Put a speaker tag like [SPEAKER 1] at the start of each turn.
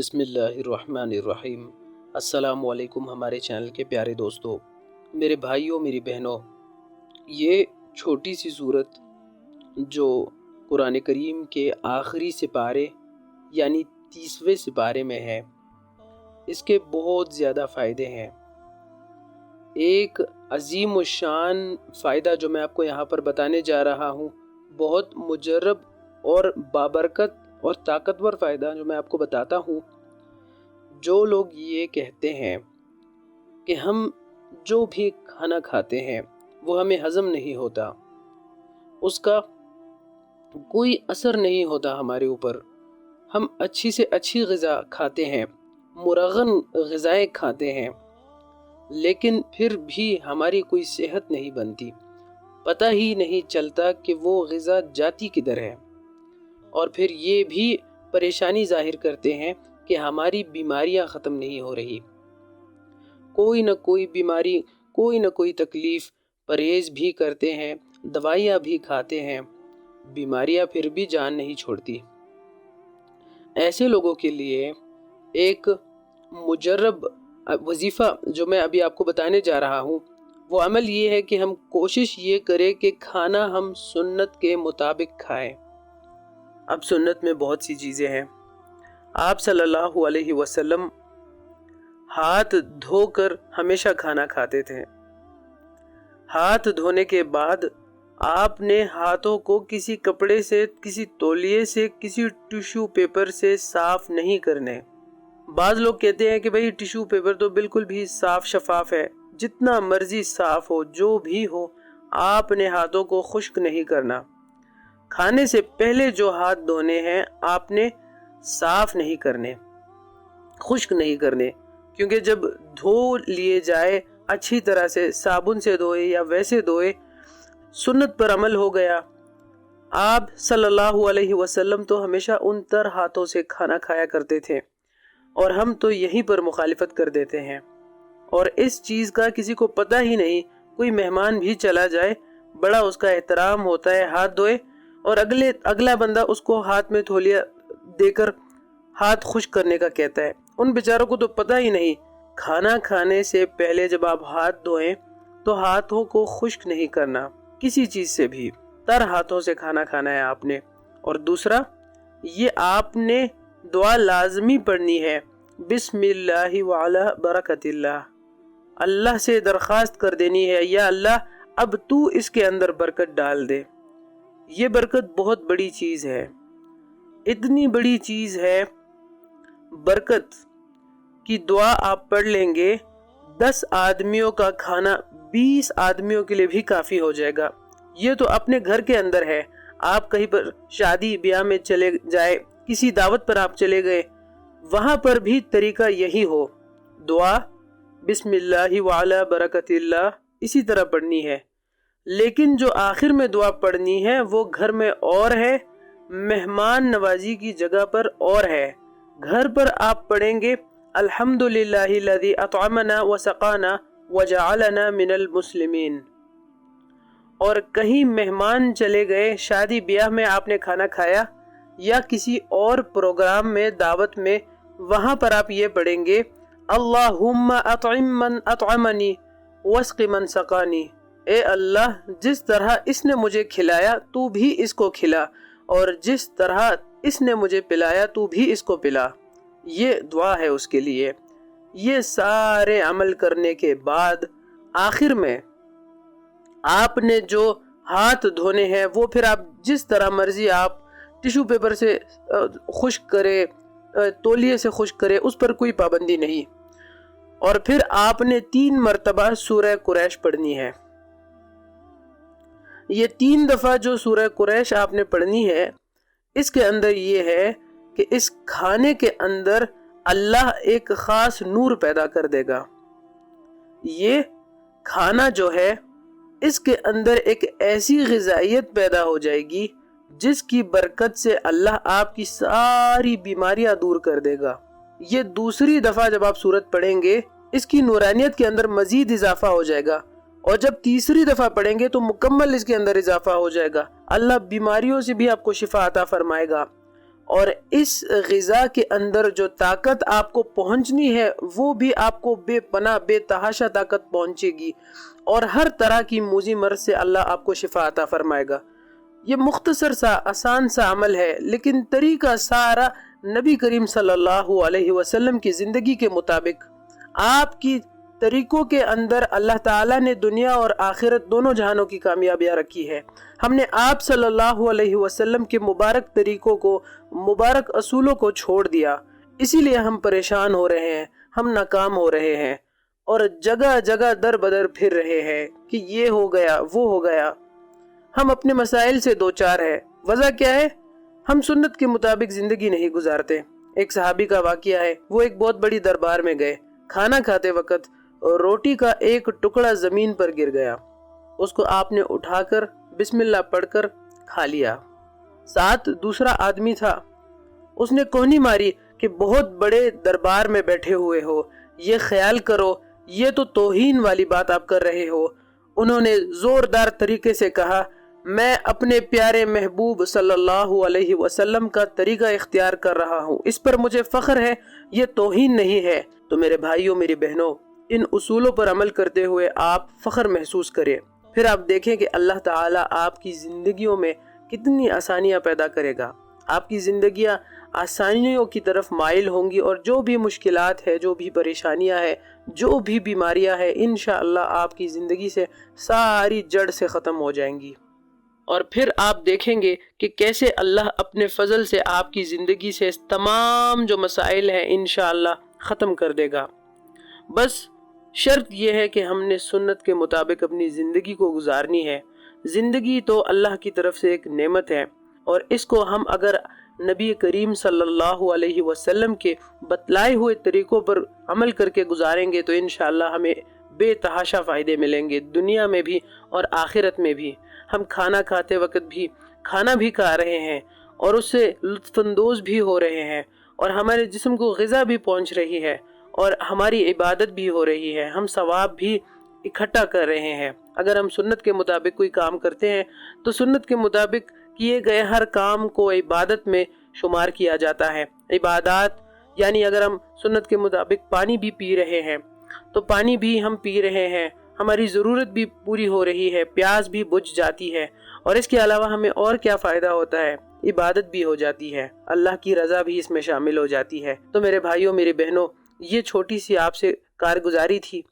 [SPEAKER 1] بسم اللہ الرحمن الرحیم۔ السلام علیکم ہمارے چینل کے پیارے دوستو، میرے بھائیوں، میری بہنوں، یہ چھوٹی سی صورت جو قرآن کریم کے آخری سپارے یعنی 30ویں سپارے میں ہے، اس کے بہت زیادہ فائدے ہیں۔ ایک عظیم الشان فائدہ جو میں آپ کو یہاں پر بتانے جا رہا ہوں، بہت مجرب اور بابرکت اور طاقتور فائدہ جو میں آپ کو بتاتا ہوں۔ جو لوگ یہ کہتے ہیں کہ ہم جو بھی کھانا کھاتے ہیں وہ ہمیں ہضم نہیں ہوتا، اس کا کوئی اثر نہیں ہوتا ہمارے اوپر، ہم اچھی سے اچھی غذا کھاتے ہیں، مرغن غذائیں کھاتے ہیں، لیکن پھر بھی ہماری کوئی صحت نہیں بنتی، پتہ ہی نہیں چلتا کہ وہ غذا جاتی کدھر ہے، اور پھر یہ بھی پریشانی ظاہر کرتے ہیں کہ ہماری بیماریاں ختم نہیں ہو رہی، کوئی نہ کوئی بیماری، کوئی نہ کوئی تکلیف، پرہیز بھی کرتے ہیں، دوائیاں بھی کھاتے ہیں، بیماریاں پھر بھی جان نہیں چھوڑتی۔ ایسے لوگوں کے لیے ایک مجرب وظیفہ جو میں ابھی آپ کو بتانے جا رہا ہوں، وہ عمل یہ ہے کہ ہم کوشش یہ کریں کہ کھانا ہم سنت کے مطابق کھائیں۔ اب سنت میں بہت سی چیزیں ہیں۔ آپ صلی اللہ علیہ وسلم ہاتھ دھو کر ہمیشہ کھانا کھاتے تھے۔ ہاتھ دھونے کے بعد آپ نے ہاتھوں کو کسی کپڑے سے، کسی تولیے سے، کسی ٹیشو پیپر سے صاف نہیں کرنے۔ بعض لوگ کہتے ہیں کہ بھئی ٹیشو پیپر تو بالکل بھی صاف شفاف ہے، جتنا مرضی صاف ہو، جو بھی ہو، آپ نے ہاتھوں کو خشک نہیں کرنا۔ کھانے سے پہلے جو ہاتھ دھونے ہیں آپ نے صاف نہیں کرنے، خشک نہیں کرنے، کیونکہ جب دھو لیے جائے اچھی طرح سے، صابن سے دھوئے یا ویسے دھوئے، سنت پر عمل ہو گیا۔ آپ صلی اللہ علیہ وسلم تو ہمیشہ ان تر ہاتھوں سے کھانا کھایا کرتے تھے، اور ہم تو یہیں پر مخالفت کر دیتے ہیں، اور اس چیز کا کسی کو پتہ ہی نہیں۔ کوئی مہمان بھی چلا جائے، بڑا اس کا احترام ہوتا ہے، ہاتھ دھوئے، اور اگلا بندہ اس کو ہاتھ میں تھولیہ دے کر ہاتھ خشک کرنے کا کہتا ہے۔ ان بیچاروں کو تو پتہ ہی نہیں، کھانا کھانے سے پہلے جب آپ ہاتھ دھوئیں تو ہاتھوں کو خشک نہیں کرنا، کسی چیز سے بھی، تر ہاتھوں سے کھانا کھانا ہے آپ نے۔ اور دوسرا، یہ آپ نے دعا لازمی پڑھنی ہے، بسم اللہ وعلی برکت اللہ، اللہ سے درخواست کر دینی ہے، یا اللہ اب تو اس کے اندر برکت ڈال دے۔ یہ برکت بہت بڑی چیز ہے، اتنی بڑی چیز ہے، برکت کی دعا آپ پڑھ لیں گے، 10 آدمیوں کا کھانا 20 آدمیوں کے لیے بھی کافی ہو جائے گا۔ یہ تو اپنے گھر کے اندر ہے، آپ کہیں پر شادی بیاہ میں چلے جائے، کسی دعوت پر آپ چلے گئے، وہاں پر بھی طریقہ یہی ہو، دعا بسم اللہ وعلی برکت اللہ اسی طرح پڑھنی ہے۔ لیکن جو آخر میں دعا پڑھنی ہے وہ گھر میں اور ہے، مہمان نوازی کی جگہ پر اور ہے۔ گھر پر آپ پڑھیں گے الحمدللہ الذی اطعمنا وسقانا وجعلنا من المسلمین، اور کہیں مہمان چلے گئے، شادی بیاہ میں آپ نے کھانا کھایا یا کسی اور پروگرام میں، دعوت میں، وہاں پر آپ یہ پڑھیں گے اللہم اطعم من اطعمنی واسق من سقانی، اے اللہ جس طرح اس نے مجھے کھلایا تو بھی اس کو کھلا، اور جس طرح اس نے مجھے پلایا تو بھی اس کو پلا۔ یہ دعا ہے اس کے لیے۔ یہ سارے عمل کرنے کے بعد آخر میں آپ نے جو ہاتھ دھونے ہیں وہ پھر آپ جس طرح مرضی آپ ٹیشو پیپر سے خشک کرے، تولیے سے خشک کرے، اس پر کوئی پابندی نہیں۔ اور پھر آپ نے 3 مرتبہ سورہ قریش پڑھنی ہے۔ یہ 3 دفعہ جو سورہ قریش آپ نے پڑھنی ہے، اس کے اندر یہ ہے کہ اس کھانے کے اندر اللہ ایک خاص نور پیدا کر دے گا۔ یہ کھانا جو ہے اس کے اندر ایک ایسی غذائیت پیدا ہو جائے گی جس کی برکت سے اللہ آپ کی ساری بیماریاں دور کر دے گا۔ یہ دوسری دفعہ جب آپ سورت پڑھیں گے، اس کی نورانیت کے اندر مزید اضافہ ہو جائے گا، اور جب تیسری دفعہ پڑھیں گے تو مکمل اس کے اندر اضافہ ہو جائے گا۔ اللہ بیماریوں سے بھی آپ کو شفا عطا فرمائے گا، اور اس غذا کے اندر جو طاقت آپ کو پہنچنی ہے وہ بھی آپ کو بے پناہ بے تحاشا طاقت پہنچے گی، اور ہر طرح کی موذی مرض سے اللہ آپ کو شفا عطا فرمائے گا۔ یہ مختصر سا آسان سا عمل ہے، لیکن طریقہ سارا نبی کریم صلی اللہ علیہ وسلم کی زندگی کے مطابق، آپ کی طریقوں کے اندر اللہ تعالیٰ نے دنیا اور آخرت دونوں جہانوں کی کامیابیاں رکھی ہے۔ ہم نے آپ صلی اللہ علیہ وسلم کے مبارک طریقوں کو، مبارک اصولوں کو چھوڑ دیا، اسی لیے ہم پریشان ہو رہے ہیں، ہم ناکام ہو رہے ہیں، اور جگہ جگہ در بدر پھر رہے ہیں کہ یہ ہو گیا وہ ہو گیا۔ ہم اپنے مسائل سے دوچار ہے۔ وجہ کیا ہے؟ ہم سنت کے مطابق زندگی نہیں گزارتے۔ ایک صحابی کا واقعہ ہے، وہ ایک بہت بڑی دربار میں گئے، کھانا کھاتے وقت روٹی کا ایک ٹکڑا زمین پر گر گیا، اس کو آپ نے اٹھا کر بسم اللہ پڑھ کر کھا لیا۔ ساتھ دوسرا آدمی تھا، اس نے کوہنی ماری کہ بہت بڑے دربار میں بیٹھے ہوئے ہو، یہ خیال کرو، یہ تو توہین والی بات آپ کر رہے ہو۔ انہوں نے زوردار طریقے سے کہا، میں اپنے پیارے محبوب صلی اللہ علیہ وسلم کا طریقہ اختیار کر رہا ہوں، اس پر مجھے فخر ہے، یہ توہین نہیں ہے۔ تو میرے بھائیوں میری بہنوں، ان اصولوں پر عمل کرتے ہوئے آپ فخر محسوس کریں، پھر آپ دیکھیں کہ اللہ تعالیٰ آپ کی زندگیوں میں کتنی آسانیاں پیدا کرے گا۔ آپ کی زندگیاں آسانیوں کی طرف مائل ہوں گی، اور جو بھی مشکلات ہے، جو بھی پریشانیاں ہیں، جو بھی بیماریاں ہیں، انشاءاللہ آپ کی زندگی سے ساری جڑ سے ختم ہو جائیں گی، اور پھر آپ دیکھیں گے کہ کیسے اللہ اپنے فضل سے آپ کی زندگی سے تمام جو مسائل ہیں انشاءاللہ ختم کر دے گا۔ بس شرط یہ ہے کہ ہم نے سنت کے مطابق اپنی زندگی کو گزارنی ہے۔ زندگی تو اللہ کی طرف سے ایک نعمت ہے، اور اس کو ہم اگر نبی کریم صلی اللہ علیہ وسلم کے بتلائے ہوئے طریقوں پر عمل کر کے گزاریں گے تو انشاءاللہ ہمیں بے تحاشا فائدے ملیں گے، دنیا میں بھی اور آخرت میں بھی۔ ہم کھانا کھاتے وقت بھی کھانا بھی کھا رہے ہیں، اور اس سے لطف اندوز بھی ہو رہے ہیں، اور ہمارے جسم کو غذا بھی پہنچ رہی ہے، اور ہماری عبادت بھی ہو رہی ہے، ہم ثواب بھی اکٹھا کر رہے ہیں۔ اگر ہم سنت کے مطابق کوئی کام کرتے ہیں تو سنت کے مطابق کیے گئے ہر کام کو عبادت میں شمار کیا جاتا ہے۔ عبادات یعنی اگر ہم سنت کے مطابق پانی بھی پی رہے ہیں تو پانی بھی ہم پی رہے ہیں، ہماری ضرورت بھی پوری ہو رہی ہے، پیاس بھی بجھ جاتی ہے، اور اس کے علاوہ ہمیں اور کیا فائدہ ہوتا ہے؟ عبادت بھی ہو جاتی ہے، اللہ کی رضا بھی اس میں شامل ہو جاتی ہے۔ تو میرے بھائیوں میری بہنوں، یہ چھوٹی سی آپ سے کارگزاری تھی